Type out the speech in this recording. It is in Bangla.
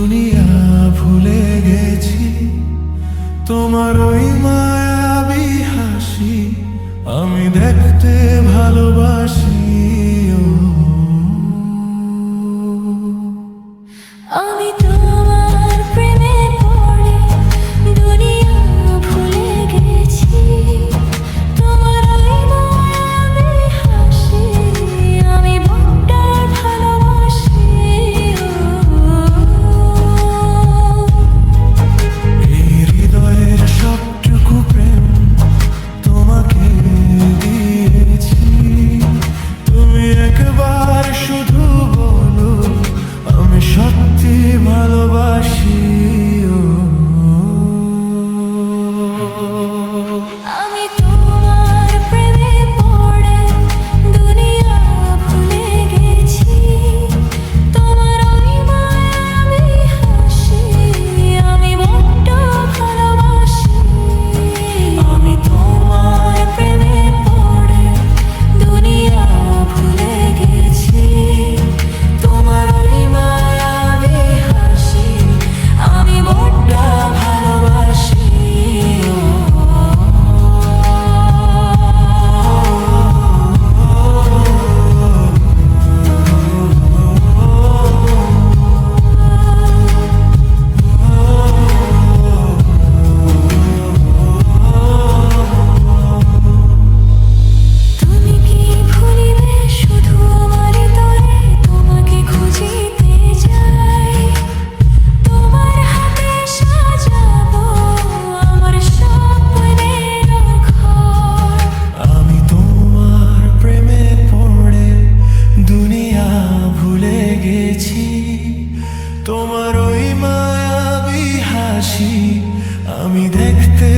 দুনিয়া ভুলে গেছি, তোমার ওই মায়াবী হাসি আমি দেখতে ভালোবাসি। আমি তোমার প্রেমে পড়ে দুনিয়া ভুলে গেছি, তোমার ওই মায়াবী হাসি আমি বড্ড ভালোবাসি। এই হৃদয়ের সবটুকু প্রেম তোমাকে দিয়েছি, তুমি একবার শুধু বলো আমি সত্যি ভালোবাসি। আমি তোমার প্রেমে পড়ে দুনিয়া ভুলে গেছি, তোমার ওই মায়াবী হাসি আমি বড্ড ভালোবাসি। আমি তোমার প্রেমে পড়ে দুনিয়া ভুলে গেছি, তোমার ওই মায়াবী হাসি আমি বড্ড ভালোবাসি। তুমি কি ভুলিবে শুধু আমার তরে তোমাকে খুঁজিতে যাই, তোমার হাতে সাজাবো আমার স্বপ্নের ঘর। আমি তোমার প্রেমে পড়ে দুনিয়া ভুলে গেছি, তোমার ওই মায়াবী হাসি আমি দেখতে